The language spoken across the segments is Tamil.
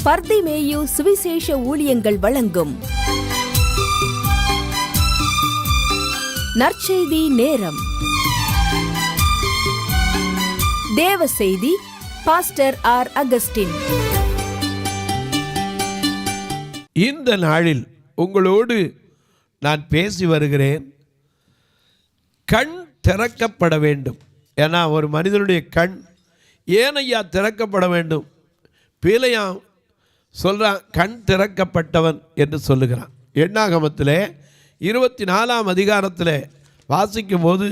பர்திமேயு சுவிசேஷ ஊழியங்கள் வழங்கும் நற்செய்தி நேரம். தேவ செய்தி பாஸ்டர் ஆர். அகஸ்டின். இந்த நாளில் உங்களோடு நான் பேசி வருகிறேன். கண் திறக்கப்பட வேண்டும். ஏன்னா ஒரு மனிதனுடைய கண் ஏனையா திறக்கப்பட வேண்டும்? பீலையாம் சொல்கிறான், கண் திறக்கப்பட்டவன் என்று சொல்லுகிறான். எண்ணாகமத்தில் 24ஆம் அதிகாரத்தில் வாசிக்கும் போது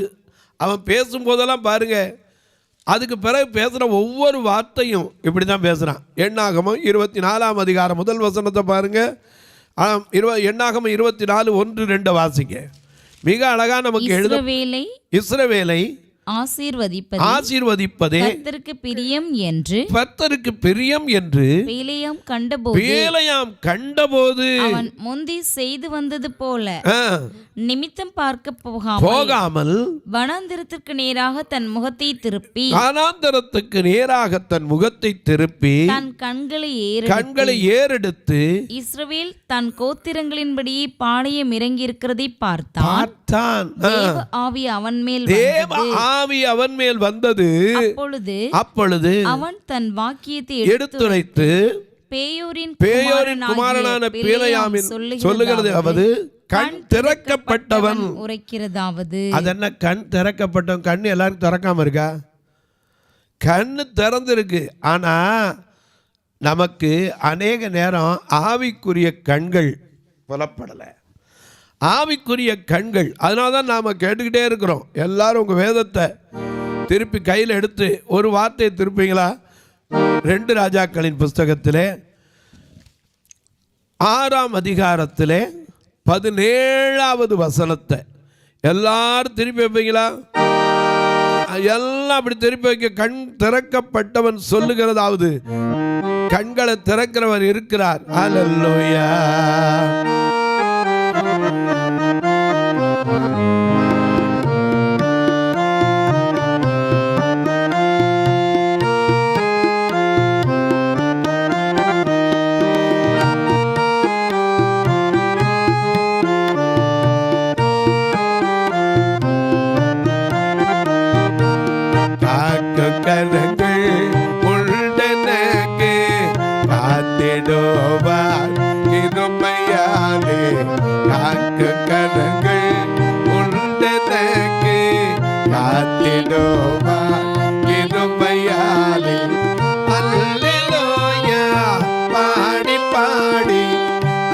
அவன் பேசும்போதெல்லாம் பாருங்கள், அதுக்கு பிறகு பேசுகிற ஒவ்வொரு வார்த்தையும் இப்படி தான் பேசுகிறான். எண்ணாகமம் 24ஆம் அதிகாரம் முதல் வசனத்தை பாருங்கள். எண்ணாகமம் 24:1-2 வாசிங்க. மிக அழகா நமக்கு எழுத, இஸ்ரவேலை ஆசீர்வதிப்பதே கர்த்தருக்கு பிரியம் என்று பீலையாம் கண்டபோது அவன் முந்தி செய்து வந்தது போல நிமித்தம் பார்க்க போகாமல் வனாந்திரத்திற்கு நேராக தன் முகத்தை திருப்பி தன் கண்களை ஏறெடுத்து இஸ்ரவேல் தன் கோத்திரங்களின்படியே பாளையம் இறங்கி இருக்கிறதை பார்த்தான். தேவ ஆவி அவன் மேல் வந்தது. அப்பொழுது அவன் தன் வாக்கியத்தை எடுத்துரைத்து பேயோரின் குமாரனான பீலையாமின் சொல்லுகிறது கண் திறக்கப்பட்டவன் உரைக்கிறதாவது. அது என்ன கண் திறக்கப்பட்டவன்? கண் எல்லாருக்கும் திறக்காம இருக்கா? கண்ணு திறந்திருக்கு. ஆனா நமக்கு அநேக நேரம் ஆவிக்குரிய கண்கள் புலப்படலை. ஆவிக்குரிய கண்கள். அதனால தான் நாம் கேட்டுக்கிட்டே இருக்கிறோம். எல்லாரும் உங்கள் வேதத்தை திருப்பி கையில் எடுத்து ஒரு வார்த்தையை திருப்பிங்களா? 2 ராஜாக்களின் புஸ்தகத்திலே 6ஆம் அதிகாரத்திலே 17வது வசனத்தை எல்லாரும் திருப்பி வைப்பீங்களா? எல்லாம் அப்படி திருப்பி வைக்க. கண் திறக்கப்பட்டவன் சொல்லுகிறதாவது கண்களை திறக்கிறவர் இருக்கிறார். அல்லேலூயா. கரங்கள் உண்டனக்கு காத்திடுவார் கிருபையாலே. காக்கு கரங்கள் உண்டனக்கு காத்திடுவார் கிருபையாலே. அல்லேலூயா பாடி பாடி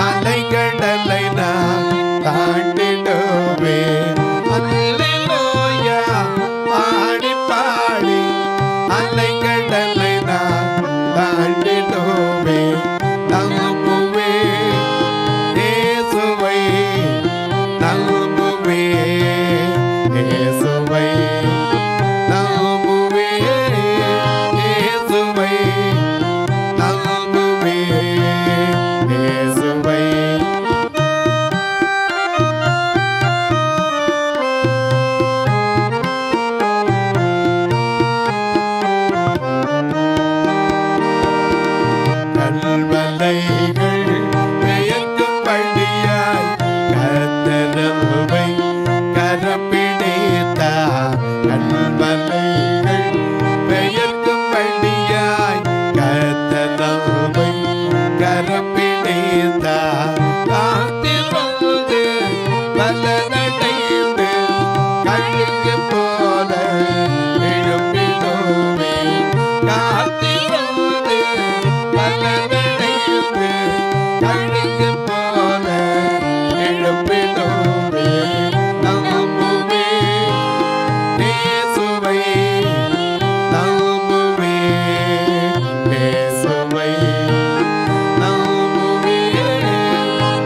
அலைகடலை நான் தாண்டிடுவேன். அல்லேலூயா பாடி பாடி அலைகடலை நான் தாண்டிடுவேன். நம்புவே இயேசுவை, நம்புவே இயேசுவை, நம்புவே இயேசுவை, நம்புவே இயேசுவை. கல்வலைகள் பெயர்க்கும்படியாய் கர்த்தரவை கரப்பிடித்தார். கல்வலைகள் பெயர்க்கும்படியாய் கர்த்தரவை கரப்பிடித்தார். காத்திருந்து பலனடைந்து கழுகு போல எழும்பினோமே. காத்திருந்து பலனடைந்து கழுகு போல எழும்பினோமே. நம்புவே இயேசுவை, நம்புவே இயேசுவை, நம்புவே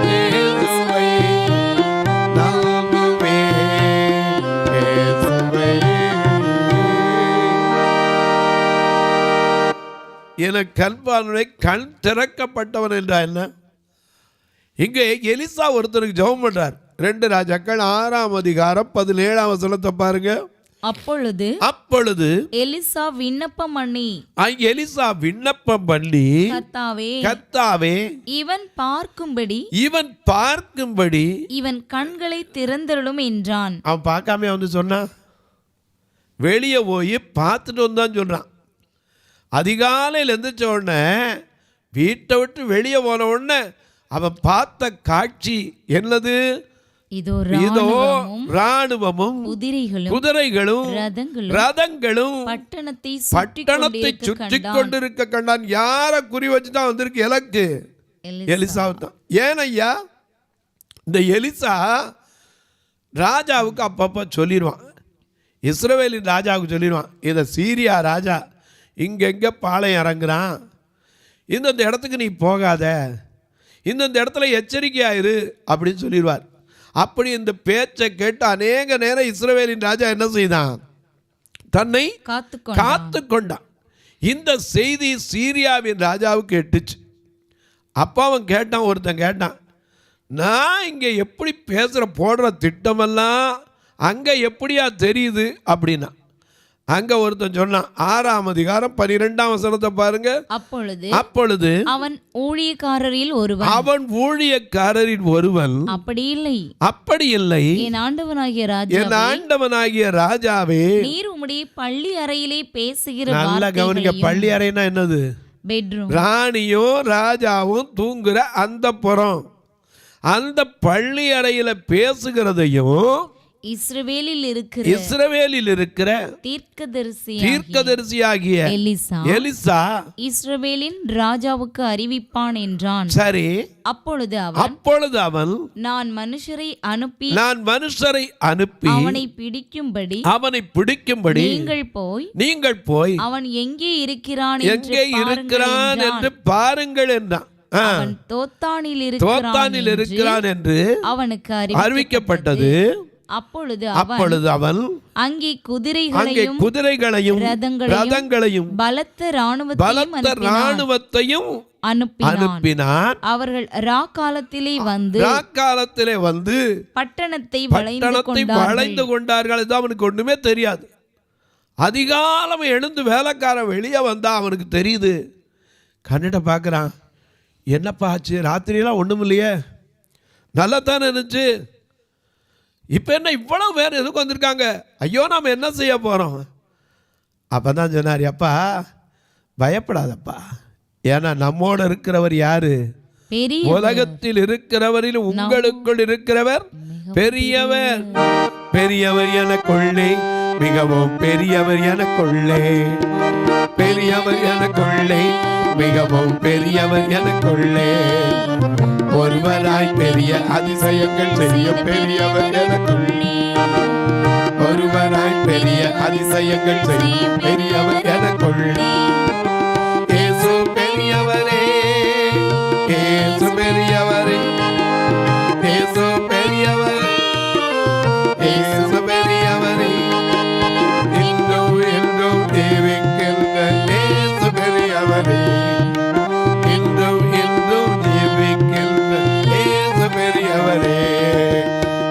இயேசுவை, நம்புவே இயேசுவை. என கண்பார்வை கண் திறக்கப்பட்டவன் என்றா என்ன? இங்கே எலிசா ஒருத்தருக்கு ஜெபம் பண்றார். 2 ராஜாக்கள் 6ஆம் அதிகாரம் 17ஆம் வசனத்தை பாருங்க. அப்பொழுது எலிசா விண்ணப்பம் பண்ணி கர்த்தாவே இவன் பார்க்கும்படி இவன் கண்களை திறந்தருளும் என்றான். அவன் பார்க்காம வந்து சொன்னான், வெளியே போய் பார்த்துட்டு வந்தான்னு சொல்றான். அதிகாலையில் எந்திரிச்ச உடனே வீட்டை விட்டு வெளியே போன உடனே அவன் பார்த்த காட்சி என்னது? இதோ ராணுவமும் குதிரைகளும் ரதங்களும் பட்டணத்தை சுற்றி கொண்டிருக்க கண்டான். யார குறி வச்சுதான் வந்திருக்கு? இலக்கு எலிசா தான். ஏன் ஐயா? இந்த எலிசா ராஜாவுக்கு அப்பப்ப சொல்லிடுவான், இஸ்ரவேலின் ராஜாவுக்கு சொல்லிடுவான், இதை சீரியா ராஜா இங்கெங்க பாளையம் இறங்குறான், இந்தந்த இடத்துக்கு நீ போகாத, இந்தந்த இடத்துல எச்சரிக்கையாயிரு அப்படின்னு சொல்லிடுவார். அப்படி இந்த பேச்சை கேட்டு அநேக நேரம் இஸ்ரவேலின் ராஜா என்ன செய்தான்? தன்னை காத்து கொண்டான். இந்த செய்தி சீரியாவின் ராஜாவுக்கு எட்டுச்சு. அப்போ அவன் கேட்டான், ஒருத்தன் கேட்டான், நான் இங்கே எப்படி பேசுகிற போடுற திட்டமெல்லாம் அங்கே எப்படியா தெரியுது அப்படின்னா. அங்க ஒருத்தன் சொன்னான், 6ஆம் அதிகாரம் 12ஆம் வசனத்தை பாருங்க. அப்பொழுது அவன் ஊழியக்காரரில் ஒருவன் அப்படி இல்லை என் ஆண்டவனாகிய ராஜாவே, நீர் உம்முடைய பள்ளி அறையிலே பேசுகிற நல்ல கவனிக்க. பள்ளி அறைனா என்னது? பெட்ரூம். ராணியும் ராஜாவும் தூங்குற அந்த பள்ளி அறையில பேசுகிறதையும் இஸ்ரவேலில் இருக்கிற தீர்க்கதரிசியாகிய எலிசா இஸ்ரவேலின் ராஜாவுக்கு அறிவிப்பான் என்றான். சரி. அப்பொழுது அவன் நான் மனுஷரை அனுப்பி அவனை பிடிக்கும்படி நீங்கள் போய் அவன் எங்கே இருக்கிறான் என்று பாருங்கள் என்றான். அவன் தோத்தானில் இருக்கிறான் என்று அவனுக்கு அறிவிக்கப்பட்டது. அப்பொழுது அவன் அங்கே குதிரைகளையும் ரதங்களையும் பலத்த ராணுவத்தையும் அனுப்பினான். அவர்கள் ராக்காலத்திலே வந்து பட்டணத்தை வளைந்து கொண்டார்கள். அவனுக்கு ஒண்ணுமே தெரியாது. அதிகாலம் எழுந்து வேலைக்காரன் வெளியே வந்தா அவனுக்கு தெரியுது. கண்ணிட்ட பார்க்குறான், என்னப்பா ஆச்சு? ராத்திரியெல்லாம் ஒன்றும் இல்லையே, நல்லா தானே இருந்துச்சு, இப்போ என்ன இவ்வளவு பேர் எதுக்கு வந்திருக்காங்க? ஐயோ நாம் என்ன செய்ய போகிறோம்? அப்போ தான் சொன்னார், அப்பா பயப்படாதப்பா, ஏன்னா நம்மோட இருக்கிறவர் யாரு? உலகத்தில் இருக்கிறவரில் உங்களுக்குள் இருக்கிறவர் பெரியவர். பெரியவர் எனக்குள்ளே, மிகவும் பெரியவர் எனக்குள்ளே, பெரியவர் எனக்குள்ளே, மிகவும் பெரியவர் எனக்குள்ளே, ஒருவராய் பெரிய அதிசயங்கள் செய்யும் பெரியவர் எனக்குள்ளே, ஒருவராய் பெரிய அதிசயங்கள் செய்யும் பெரியவர் எனக்குள்ளே. இயேசு பெரியவரே, இயேசு பெரியவரே, இயேசு பெரியவரே, இயேசு பெரியவரே, இன்றும் என்றும் தேவிக்கின்ற இயேசு பெரியவரே, இன்றும் என்றும் தேவிக்கின்ற இயேசு பெரியவரே.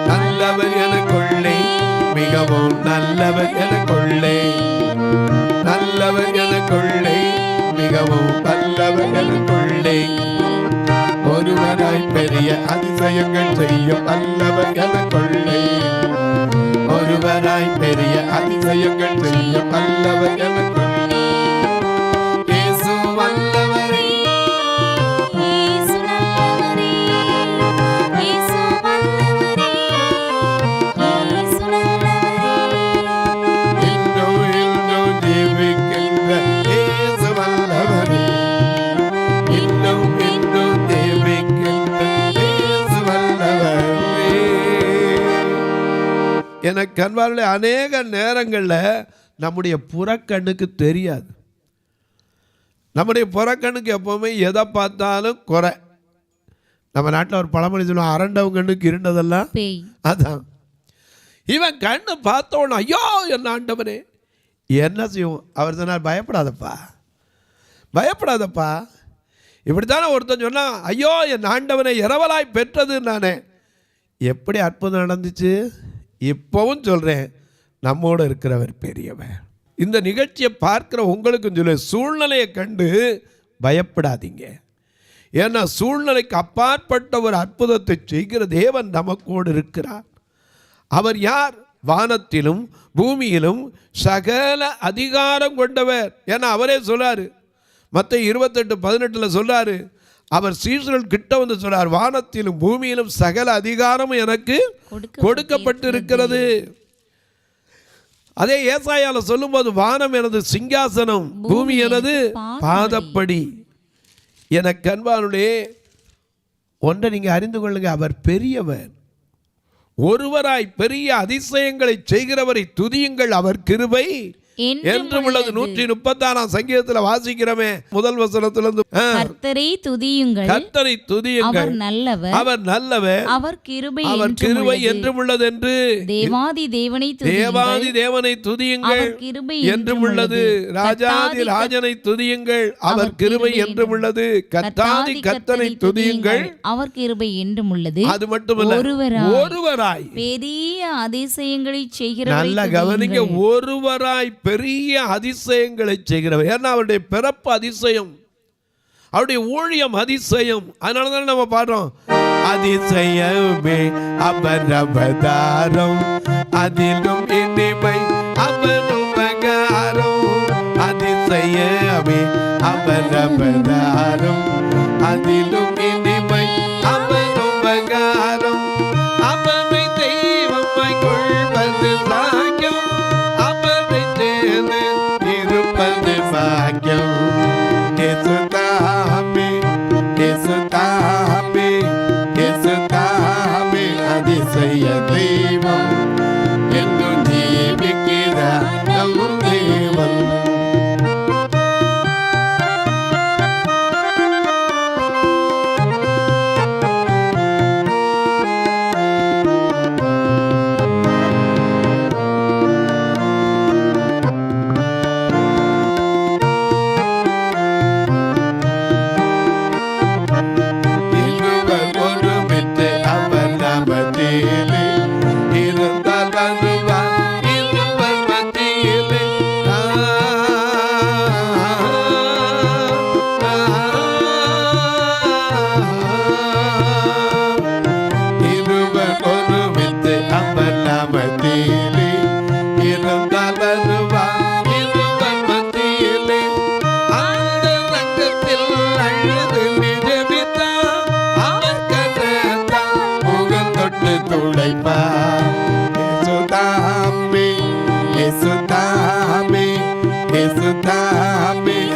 நல்லவர் எனக்குள்ளே, மிகவும் நல்லவர் எனக்குள்ளே, நல்லவர் எனக்குள்ளே, மிகவும் நல்லவர் எனக்குள்ளே, ஒருவராய் பெரிய அதிசயங்கள் செய்யும் நல்லவர் எனக்குள்ளே, ஒருவராய் பெரிய அதிசயங்கள் செய்யும் நல்லவர் எனக்குள்ளே. இயேசு வல்லவரே, இயேசு நல்லவரே, இயேசு வல்லவரே, இயேசு நல்லவரே, இன்றும் என்றும் ஜீவிக்கின்ற இயேசு வல்லவரே, இன்னும் என்றும் ஜீவிக்கின்ற இயேசு வல்லவரே. எனக்கு அன்பார்களே, அநேக நேரங்களில் நம்முடைய புறக்கண்ணுக்கு தெரியாது. நம்முடைய புறக்கண்ணுக்கு எப்போவுமே எதை பார்த்தாலும் குறை. நம்ம நாட்டில் ஒரு பழமொழி சொல்லுவோம், அரண்டவங்க கண்ணுக்கு இருண்டதெல்லாம் அதான். இவன் கண்ணு பார்த்தோன்னு ஐயோ என்ன ஆண்டவனே என்ன செய்வோம்? அவர் சொன்னார், பயப்படாதப்பா, பயப்படாதப்பா. இப்படித்தானே ஒருத்தன் சொன்னா, ஐயோ என் ஆண்டவனை இரவலாய் பெற்றது நானே. எப்படி அற்புதம் நடந்துச்சு? இப்போவும் சொல்கிறேன், நம்மோடு இருக்கிறவர் பெரியவர். இந்த நிகழ்ச்சியை பார்க்கிற உங்களுக்கும் சொல்ல, சூழ்நிலையை கண்டு பயப்படாதீங்க. ஏன்னா சூழ்நிலைக்கு அப்பாற்பட்ட ஒரு அற்புதத்தை செய்கிற தேவன் நமக்கோடு இருக்கிறார். அவர் யார்? வானத்திலும் பூமியிலும் சகல அதிகாரம் கொண்டவர். ஏன்னா அவரே சொல்றாரு, மத்தேயு 28:18 சொல்றாரு, அவர் சீஷர்கள் கிட்ட வந்து சொல்றார், வானத்திலும் பூமியிலும் சகல அதிகாரமும் எனக்கு கொடுக்கப்பட்டிருக்கிறது. அதே ஏசாயால சொல்லும்போது, வானம் எனது சிங்காசனம், பூமி எனது பாதப்படி. எனக்கு அன்பானுடைய ஒன்றை நீங்க அறிந்து கொள்ளுங்க, அவர் பெரியவர். ஒருவராய் பெரிய அதிசயங்களை செய்கிறவரை துதியுங்கள், அவர் கிருபை என்றும் உள்ளது. 136 சங்கீதத்தில் வாசிக்கிறோமே, முதல் வசனத்திலிருந்து, கர்த்தரை துதியுங்கள், கர்த்தரை துதியுங்கள், அவர் நல்லவர், அவர் நல்லவர், அவர் கிருபை என்றும் உள்ளது என்று. தேவாதி தேவனை தேவாதி தேவனை துதியுங்கள், கிருபை என்றும் உள்ளது. ராஜாதி ராஜனை துதியுங்கள், அவர் கிருபை என்றும் உள்ளது. கர்த்தாதி கர்த்தனை துதியுங்கள், அவர் கிருபை என்றும் உள்ளது. அது மட்டுமல்ல, ஒருவராய் பெரிய அதிசயங்களை செய்கிற, நல்ல கவனிங்க, ஒருவராய் பெரிய அதிசயங்களை செய்கிறவர். ஏன்னா அவருடைய பிறப்பு அதிசயம், அவருடைய ஊழியம் அதிசயம். அதனால தான் நம்ம பாடுறோம், அதிசயமே அவர் அவதாரம், அதிலும் இனிமை அவர் உபகாரம். அதிசயமே அவர் அவதாரம், அதிலும் இனிமை அவர் உபகாரம். அவரை தெய்வமாய் கொள்வது பாக்கியம், அவரை சேர்ந்து இருப்பது பாக்கியம். இயேசுதாமே, இயேசுதாமே, இயேசுதாமே அதிசய தெய்வம் என்று ஜீவிக்கிறார் நம் தேவன்.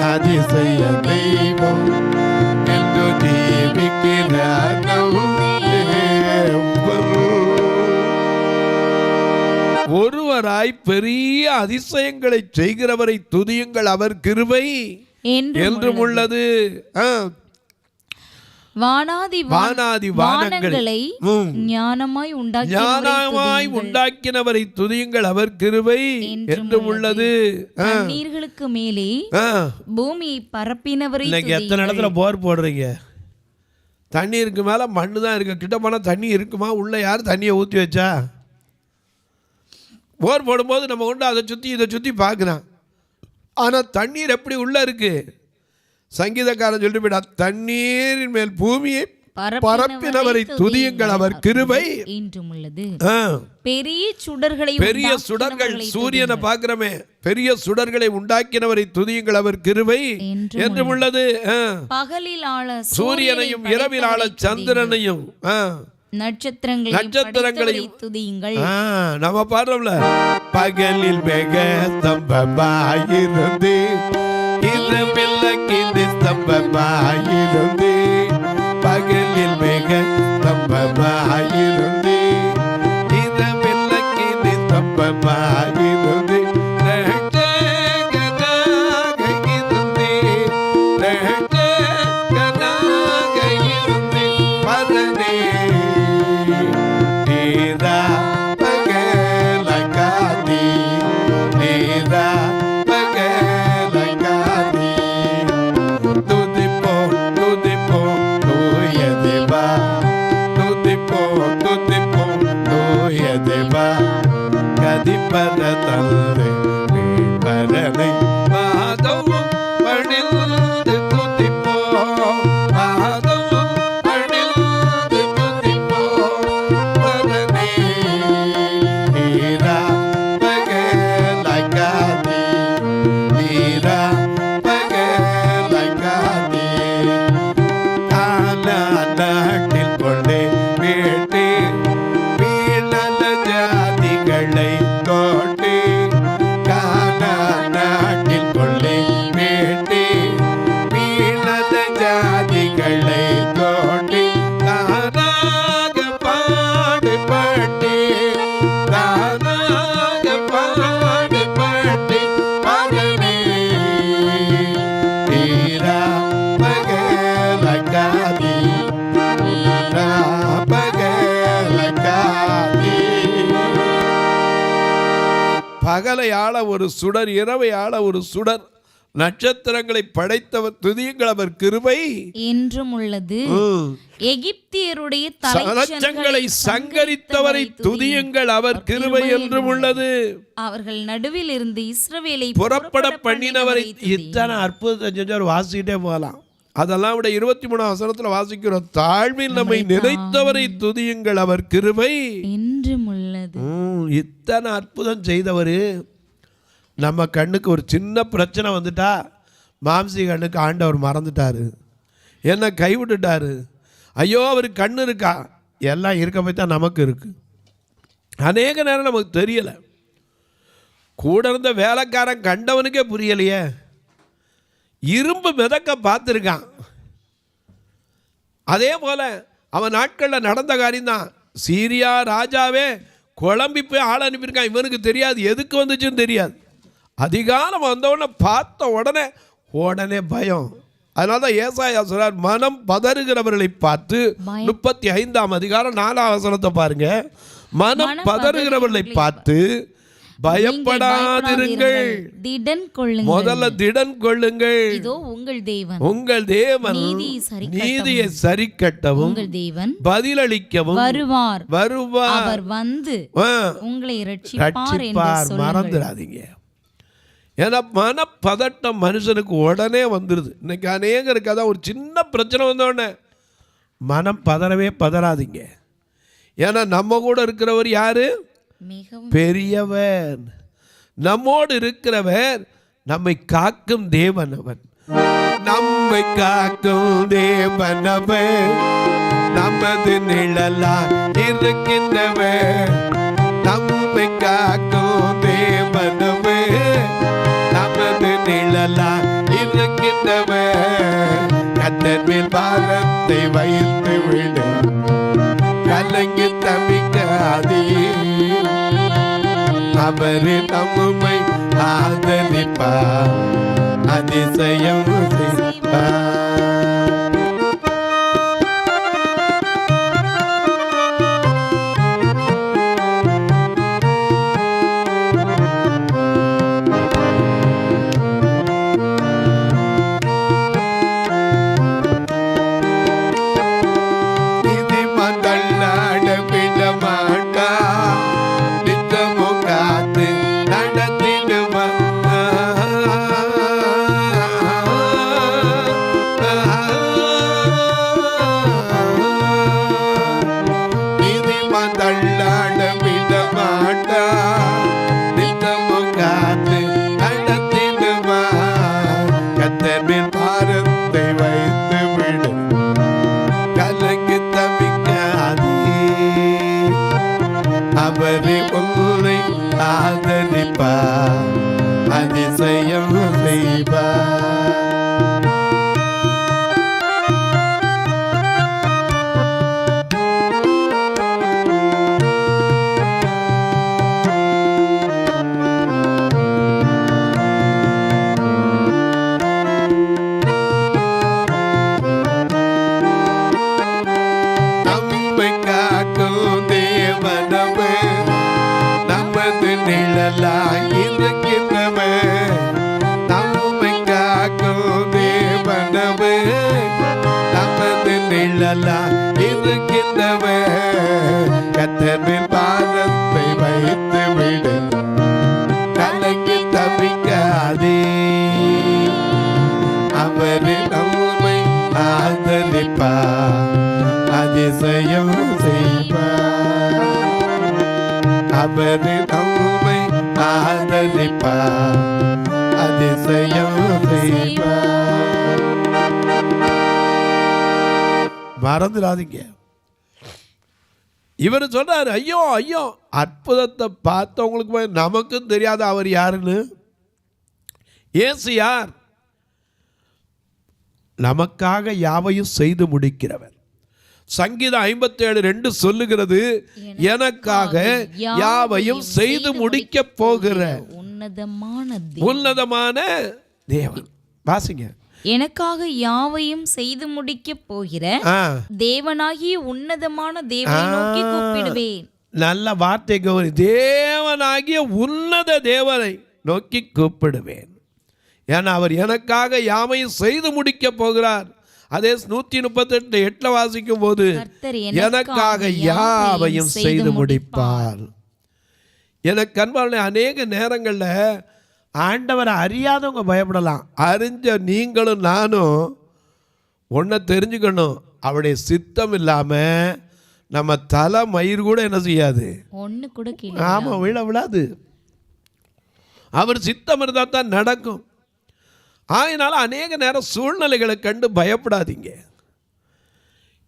அதிசய தெய்வம் என்று ஜீவிக்கிறார் நம் தேவன். ஒருவராய் பெரிய அதிசயங்களை செய்கிறவரை துதியுங்கள், அவர் கிருபை என்றும் உள்ளது. வானாதி வானங்களை ஞானமாய் உண்டாக்கினவரை துதியுங்கள், அவர் கிருபை என்றும் உள்ளது. நீர்களுக்கு மேலே பூமியை பரப்பினவரை. எத்தனை இடத்துல போர் போடுறீங்க, தண்ணீருக்கு மேல மண்ணு தான் இருக்கு, கிட்ட போனா தண்ணி இருக்குமா? உள்ள யார் தண்ணியை ஊற்றி வச்சா? போர் போடும்போது நம்ம கொண்டு அதை சுற்றி இதை சுற்றி பார்க்குறான், ஆனால் தண்ணீர் எப்படி உள்ள இருக்கு? சங்கீதக்காரன் சொல்லிட்டு போயிட்டா, தண்ணீரின் மேல் பூமியை பரப்பினவரை துதியுங்கள், அவர் கிருபை என்றும் உள்ளது. பெரிய சுடர்கள், சூரியனை பார்க்கிறோமே, பெரிய சுடர்களை உண்டாக்கினவரை துதியுங்கள், அவர் கிருபை என்றும் உள்ளது. பகலில் ஆள சூரியனையும் இரவில் ஆள சந்திரனையும் நட்சத்திரங்களையும் துதியுங்கள். நம்ம பாடுறோம்ல, பகலில் மேக ஸ்தம்பமாயிருந்து, இரவில் அக்கினி ஸ்தம்பமாயிருந்து, பகலில் மேக ஸ்தம்பமாயிருந்து, இரவில் அக்கினி ஸ்தம்பமாயிருந்து, ரட்சகனாக இருந்து, ரட்சகனாக இருந்து பரனே நீரா பகலகாதி, நீரா பகலகாதி. துதிப்போம் துதிப்போம் தூய தேவா, துதிப்போம் துதி பகலை ஆள ஒரு சுடர், இரவை ஆள ஒரு சுடர், நட்சத்திரங்களை படைத்தவர் துதியுங்கள் அவர் கிருபை என்றும் உள்ளது. எகிப்தியருடைய தலைச்சங்களை சங்கரித்தவரை துதியுங்கள் அவர் கிருபை என்றும் உள்ளது. அவர்கள் நடுவில் இருந்து இஸ்ரவேலை புறப்பட பண்ணினவரை. இத்தனை அற்புதத்தை செஞ்சவர் வாசிக்கிட்டே போகலாம். அதெல்லாம் விட 23 வசனத்துல வாசிக்கிறோம், தாழ்வில் நம்மை நினைத்தவரை துதியுங்கள் அவர் கிருபை என்றும் உள்ளது. இத்தனை அற்புதம் செய்தவர். நம்ம கண்ணுக்கு ஒரு சின்ன பிரச்சனை வந்துட்டா மாம்சி கண்ணுக்கு ஆண்டவர் மறந்துட்டாரு, என்ன கைவிட்டுட்டாரு. ஐயோ அவருக்கு கண்ணு இருக்கா? எல்லாம் இருக்க போய் தான் நமக்கு இருக்கு. அநேக நேரம் நமக்கு தெரியலை. கூட இருந்த வேலைக்காரன் கண்டவனுக்கே புரியலையே. இரும்பு மிதக்க பார்த்துருக்கான். அதே போல அவன் நாட்களில் நடந்த காரியம்தான். சீரியா ராஜாவே குழம்பி போய் ஆள் அனுப்பியிருக்கான். இவனுக்கு தெரியாது, எதுக்கு வந்துச்சுன்னு தெரியாது. அதிகாலம் வந்தவுடனே பார்த்த உடனே பயம். அதனால தான் ஏசாயா சொல்றார், மனம் பதறுகிறவர்களை பார்த்து 35ஆம் அதிகாரம் 4ஆம் வசனத்தை பாருங்க. மனம் பதறுகிறவர்களை பார்த்து பயப்படாதிருங்கள், முதல்ல திடன் கொள்ளுங்கள். உங்கள் தேவன் நீதியை சரி கட்டவும் பதிலளிக்கவும் வருவார். அவர் வந்து உங்களை ரட்சிப்பார். மறந்துடாதீங்க. ஏன்னா மனப்பதட்டம் மனுஷனுக்கு உடனே வந்துடுது. இன்னைக்கு அநேகருக்கு அதான் ஒரு சின்ன பிரச்சனை வந்தோடனே மனம் பதறவே பதறாதீங்க. ஏன்னா நம்ம கூட இருக்கிறவர் யாரு? பெரியவர். நம்மோடு இருக்கிறவர் நம்மை காக்கும் தேவன். அவன் நம்மை காக்கும் தேவன். அவன் நமது நிழலா இருக்கின்றவர். நம்மை காக்கும் தேவன். நமது நிழலா இருக்கின்றவர். கர்த்தர் மேல் பாரத்தை வைத்து விடு, கலங்கி தவிக்காதே. அவரு நம்மை ஆதரிப்பார், அதிசயம் செய்வார். அவரே உன்னை ஆதரிப்பார், அதிசயம் செய்வார். கர்த்தரின் பாதத்தை வைத்து விடு, கலங்கி தவிக்காதே. அவரே நம்மை ஆதரிப்பார், அதிசயம் செய்வார். அவரே நம்மை ஆதரிப்பார், அதிசயம் செய்வார். மறந்துடாதீங்க. இவர் சொல்றாரு, ஐயோ ஐயோ அற்புதத்தை பார்த்தவங்களுக்கு நமக்கும் தெரியாத அவர் யாருன்னு. இயேசு யார்? நமக்காக யாவையும் செய்து முடிக்கிறவர். சங்கீதம் 57:2 சொல்லுகிறது, எனக்காக யாவையும் செய்து முடிக்க போகிற உன்னதமான தேவன். வாசிங்க. எனக்காக யாவையும் செய்து முடிக்க போகிற தேவனாகிய உன்னதமான தேவனை நோக்கி கூப்பிடுவேன். நல்ல வார்த்தை கவனி, தேவனாகிய உன்னத தேவனை நோக்கி கூப்பிடுவேன். ஏன்னா அவர் எனக்காக யாமையும் செய்து முடிக்க போகிறார். அதே 138:8 வாசிக்கும் போது எனக்காக யாவையும் செய்து முடிப்பார். எனக்கு அன்பான அநேக நேரங்களில் ஆண்டவரை அறியாதவங்க பயப்படலாம். அறிஞ்ச நீங்களும் நானும் ஒன்றை தெரிஞ்சுக்கணும், அவருடைய சித்தம் இல்லாமல் நம்ம தலை மயிர் கூட என்ன செய்யாது, ஒன்று கூட ஆமாம் விழாது. அவர் சித்தம் இருந்தால் தான் நடக்கும். அதனால அநேக நேரம் சூழ்நிலைகளை கண்டு பயப்படாதீங்க.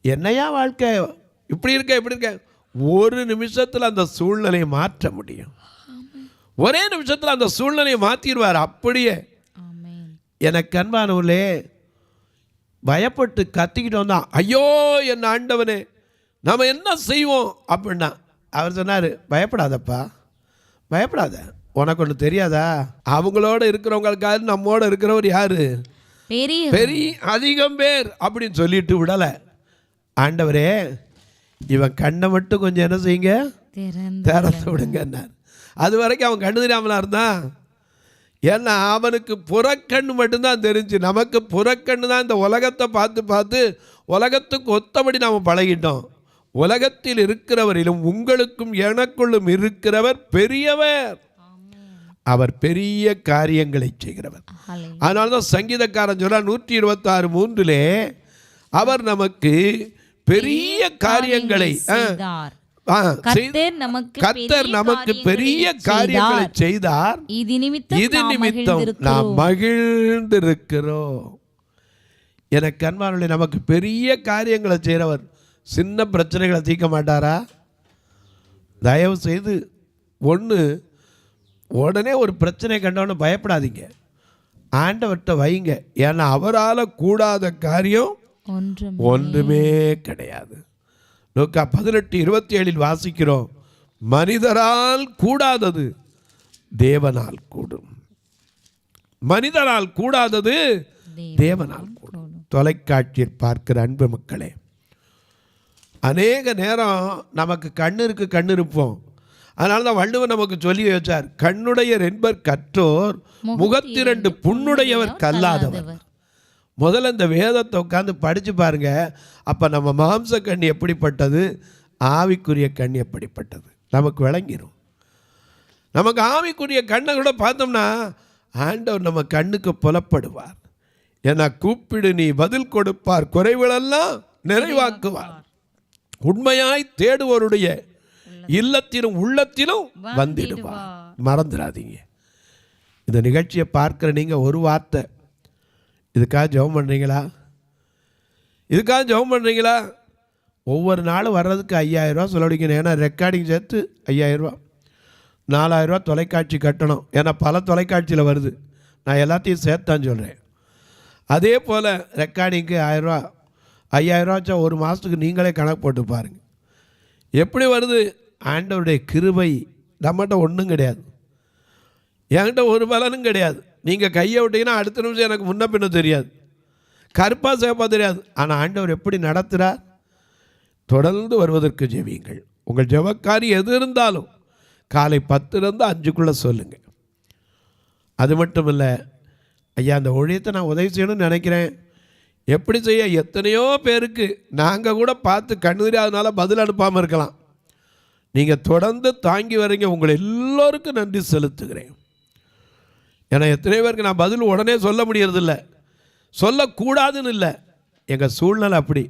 என்னையா வாழ்க்கை இப்படி இருக்க, ஒரு நிமிஷத்தில் அந்த சூழ்நிலையை மாற்ற முடியும். ஒரே நிமிஷத்தில் அந்த சூழ்நிலையை மாற்றிடுவார் அப்படியே. எனக்கு அன்பானவர்களே, பயப்பட்டு கத்திக்கிட்டோம் தான், ஐயோ என் ஆண்டவனே நம்ம என்ன செய்வோம் அப்படின்னா அவர் சொன்னார், பயப்படாதப்பா, பயப்படாத, உனக்கு ஒன்று தெரியாதா, அவங்களோட இருக்கிறவங்களுக்காக நம்மோட இருக்கிறவர் யாரு, பெரிய அதிகம் பேர் அப்படின்னு சொல்லிட்டு விடலை. ஆண்டவரே இவன் கண்ணை மட்டும் கொஞ்சம் என்ன செய்யுங்க, திறந்து விடுங்கன்னார். அது வரைக்கும் அவன் கண்ணு தெரியாமலா இருந்தான். ஏன்னா அவனுக்கு புறக்கண்ணு மட்டும்தான் தெரிஞ்சு. நமக்கு புறக்கண்ணு தான். இந்த உலகத்தை பார்த்து பார்த்து உலகத்துக்கு ஒத்தபடி நாம் பழகிட்டோம். உலகத்தில் இருக்கிறவரிலும் உங்களுக்கும் எனக்குள்ளும் இருக்கிறவர் பெரியவர். அவர் பெரிய காரியங்களை செய்கிறவர். அதனால தான் சங்கீதக்காரன் சொல்ல 126:3 அவர் நமக்கு பெரிய காரியங்களை கர்த்தர் நமக்கு பெரிய காரியங்களை செய்தார், இது நிமித்தம் நாம் மகிழ்ந்திருக்கிறோம். எனக்கு அன்பானவர்களே, நமக்கு பெரிய காரியங்களை செய்கிறவர் சின்ன பிரச்சனைகளை தீர்க்க மாட்டாரா? தயவு செய்து உடனே ஒரு பிரச்சனை கண்டவொன்னு பயப்படாதீங்க, ஆண்டவர்கிட்ட வைங்க. ஏன்னா அவரால் கூடாத காரியம் ஒன்றுமே கிடையாது. லூக்கா 18:27 வாசிக்கிறோம், மனிதரால் கூடாதது தேவனால் கூடும், மனிதரால் கூடாதது தேவனால் கூடும். தொலைக்காட்சியில் பார்க்கிற அன்பு மக்களே, அநேக நேரம் நமக்கு கண்ணு இருப்போம். அதனால தான் வள்ளுவர் நமக்கு சொல்லி வச்சார், கண்ணுடையர் என்பர் கற்றோர், முகத்திரண்டு புண்ணுடையவர் கல்லாதவர். முதல்ல இந்த வேதத்தை உட்காந்து படித்து பாருங்க. அப்போ நம்ம மாம்ச கண் எப்படிப்பட்டது, ஆவிக்குரிய கண் எப்படிப்பட்டது நமக்கு விளங்கிடும். நமக்கு ஆவிக்குரிய கண்ணை கூட பார்த்தோம்னா ஆண்டவர் நம்ம கண்ணுக்கு புலப்படுவார். ஏன்னா கூப்பிடு நீ பதில் கொடுப்பார், குறைவுகளெல்லாம் நிறைவாக்குவார். உண்மையாய் தேடுவோருடைய இல்லத்திலும் உள்ளத்திலும் வந்திடுவார். மறந்துடாதீங்க. இந்த நிகழ்ச்சியை பார்க்குற நீங்கள் ஒரு வார்த்தை, இதுக்காக ஜெபம் பண்ணுறீங்களா? ஒவ்வொரு நாளும் வர்றதுக்கு 5000 ரூபா செலவழிக்கணும். ஏன்னா ரெக்கார்டிங் சேர்த்து 5000 ரூபா, 4000 ரூபா தொலைக்காட்சி கட்டணும். ஏன்னா பல தொலைக்காட்சியில் வருது, நான் எல்லாத்தையும் சேர்த்தான் சொல்கிறேன். அதே போல் ரெக்கார்டிங்க்கு 1000 ரூபா, 5000 ரூபா வச்சா ஒரு மாதத்துக்கு நீங்களே கணக்கு போட்டு பாருங்கள் எப்படி வருது. ஆண்டவருடைய கிருபை நம்மகிட்ட ஒன்றும் கிடையாது, என்கிட்ட ஒரு பலனும் கிடையாது. நீங்கள் கையை விட்டீங்கன்னா அடுத்த நிமிஷம் எனக்கு முன்ன பின்ன தெரியாது, கருப்பாக சேப்பா தெரியாது. ஆனால் ஆண்டவர் எப்படி நடத்துகிறார்? தொடர்ந்து வருவதற்கு ஜெபியுங்கள். உங்கள் ஜெபக்காரி எது இருந்தாலும் காலை 10 5 சொல்லுங்கள். அது மட்டும் இல்லை, ஐயா அந்த ஊழியத்தை நான் உதவி செய்யணும்னு நினைக்கிறேன், எப்படி செய்ய? எத்தனையோ பேருக்கு நாங்கள் கூட பார்த்து கண்ணு தெரியாதனால பதில் அனுப்பாமல் இருக்கலாம். நீங்கள் தொடர்ந்து தாங்கி வரீங்க, உங்களை எல்லோருக்கும் நன்றி செலுத்துகிறேன். ஏன்னா எத்தனை பேருக்கு நான் பதில் உடனே சொல்ல முடியறதில்ல, சொல்லக்கூடாதுன்னு இல்லை, எங்கள் சூழ்நிலை அப்படி.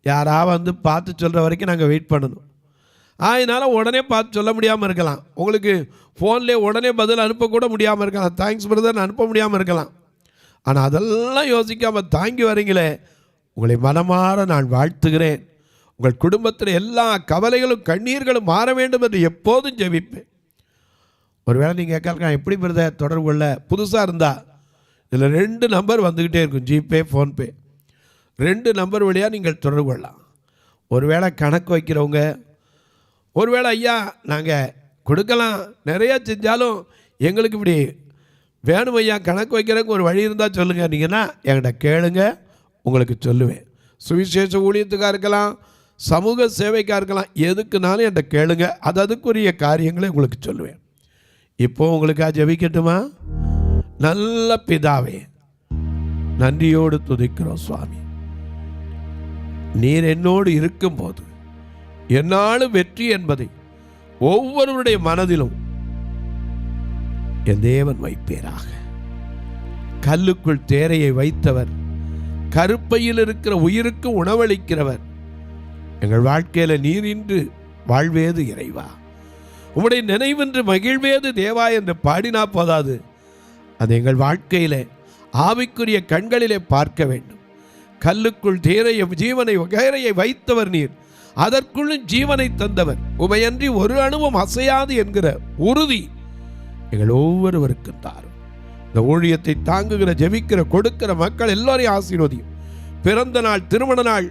யாராவது வந்து பார்த்து சொல்கிற வரைக்கும் நாங்கள் வெயிட் பண்ணணும். அதனால் உடனே பார்த்து சொல்ல முடியாமல் இருக்கலாம். உங்களுக்கு ஃபோன்லேயே உடனே பதில் அனுப்பக்கூட முடியாமல் இருக்கலாம், தேங்க்ஸ் பிரதர்னு அனுப்ப முடியாமல் இருக்கலாம். ஆனால் அதெல்லாம் யோசிக்காமல் தாங்கி வரீங்களே, உங்களை மனமாற நான் வாழ்த்துகிறேன். உங்கள் குடும்பத்தில் எல்லா கவலைகளும் கண்ணீர்களும் மாற வேண்டும் என்று எப்போதும் ஜெபிப்பேன். ஒருவேளை நீங்கள் கேட்கலாம், எப்படி பிரதர் தொடர்பு கொள்ள? புதுசாக இருந்தால் இதில் 2 நம்பர் வந்துக்கிட்டே இருக்கும், ஜிபே ஃபோன்பே 2 நம்பர் வழியாக நீங்கள் தொடர்பு கொள்ளலாம். ஒருவேளை கணக்கு வைக்கிறவங்க, ஒருவேளை ஐயா நாங்கள் கொடுக்கலாம் நிறையா செஞ்சாலும் எங்களுக்கு இப்படி வேணும் ஐயா கணக்கு வைக்கிறதுக்கு ஒரு வழி இருந்தால் சொல்லுங்கள், நீங்கன்னா என்கிட்ட கேளுங்க, உங்களுக்கு சொல்லுவேன். சுவிசேஷ ஊழியத்துக்காக இருக்கலாம், சமூக சேவைக்காக இருக்கலாம், எதுக்குனாலும் என்கிட்ட கேளுங்க, அதுக்குரிய காரியங்களை உங்களுக்கு சொல்லுவேன். இப்போ உங்களுக்காக ஜெபிக்கட்டுமா? நல்ல பிதாவே, நன்றியோடு துதிக்கிறோம் சுவாமி. நீர் என்னோடு இருக்கும்போது என்னாலும் வெற்றி என்பதை ஒவ்வொருவருடைய மனதிலும் என் தேவன் வைப்பேராக. கல்லுக்குள் தேரையை வைத்தவர், கருப்பையில் இருக்கிற உயிருக்கு உணவளிக்கிறவர், எங்கள் வாழ்க்கையில நீர் இன்று வாழ்வேது இறைவா, உம்முடைய நினைவென்று மகிழ்வேது தேவா என்று பாடினா போதாது, அது எங்கள் வாழ்க்கையில ஆவிக்குரிய கண்களிலே பார்க்க வேண்டும். கல்லுக்குள் தேரையை ஜீவனை தேரையை வைத்தவர் நீர், அதற்குள்ளும் ஜீவனை தந்தவர், உமையன்றி ஒரு அணுவும் அசையாது என்கிற உறுதி எங்கள் ஒவ்வொருவருக்கும் தாரும். இந்த ஊழியத்தை தாங்குகிற, ஜெபிக்கிற, கொடுக்கிற மக்கள் எல்லாரையும் ஆசீர்வதியும். பிறந்த நாள், திருமண நாள்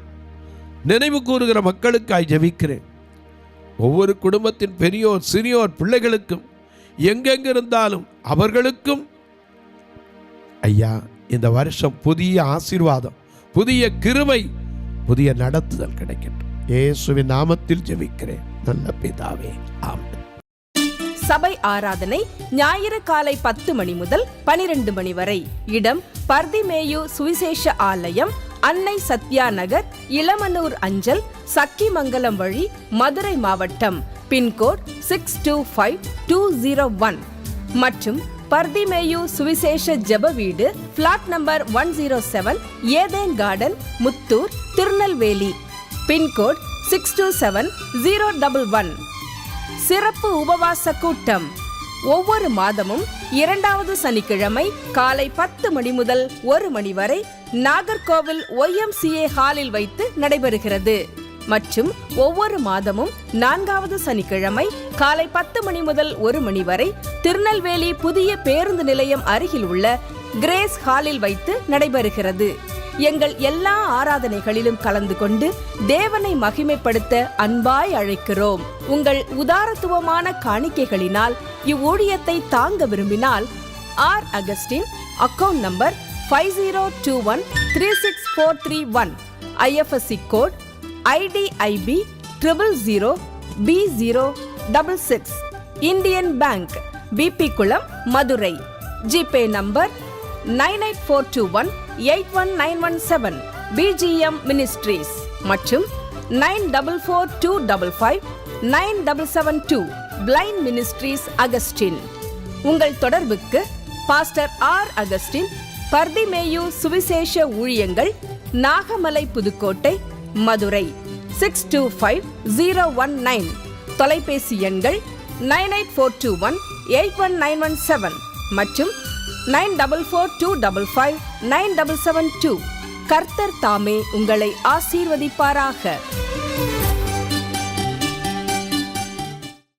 நினைவு கூறுகிற மக்களுக்காய் ஜெபிக்கிறேன். ஒவ்வொரு குடும்பத்தின் பெரியோர் சிறியோர் பிள்ளைகளுக்கும் எங்கெங்க இருந்தாலும் அவர்களுக்கும் ஐயா இந்த வருஷம் புதிய ஆசீர்வாதம், புதிய கிருபை, புதிய நடத்துதல் கிடைக்கட்டும். இயேசுவின் நாமத்தில் ஜெபிக்கிறேன் நல்ல பிதாவே, ஆமென். சபை ஆராதனை ஞாயிறு காலை 10 மணி முதல் 12 மணி வரை. இடம் பர்திமேயு சுவிசேஷ ஆலயம், அன்னை சத்யா நகர், இளமனூர் அஞ்சல், சக்கிமங்கலம் வழி, மதுரை மாவட்டம். பின்கோட் 625201 மற்றும் பர்திமேயு சுவிசேஷ ஜெப வீடு, flat number 107, Eden garden, Muthur, Tirunelveli. Pincode 627011. சிறப்பு உபவாச கூட்டம் ஒவ்வொரு மாதமும் 2வது சனிக்கிழமை காலை 10 மணி முதல் 1 மணி வரை நாகர்கோவில் YMCA ஹாலில் வைத்து நடைபெறுகிறது. மற்றும் ஒவ்வொரு மாதமும் 4வது சனிக்கிழமை காலை 10 மணி முதல் 1 மணி வரை திருநெல்வேலி புதிய பேருந்து நிலையம் அருகில் உள்ள கிரேஸ் ஹாலில் வைத்து நடைபெறுகிறது. எங்கள் எல்லா ஆராதனைகளிலும் கலந்து கொண்டு தேவனை மகிமைப்படுத்த அன்பாய் அழைக்கிறோம். உங்கள் உதாரத்துவமான காணிக்கைகளினால் இவ்வூழியத்தை தாங்க விரும்பினால் R Augustine, account number 5021364331, IFSC code IDIB 000B066, Indian bank, BP குளம், Madurai. GPay number 9842181917, BGM ministries மற்றும் 9442559772, பிளைண்ட் மினிஸ்ட்ரீஸ் அகஸ்டின். உங்கள் தொடர்புக்கு பாஸ்டர் ஆர் அகஸ்டின், பர்திமேயு சுவிசேஷ ஊழியங்கள், நாகமலை, புதுக்கோட்டை, மதுரை 625019. தொலைபேசி எண்கள் 9842181917 மற்றும் 9442559772. கர்த்தர் தாமே உங்களை ஆசீர்வதிப்பாராக.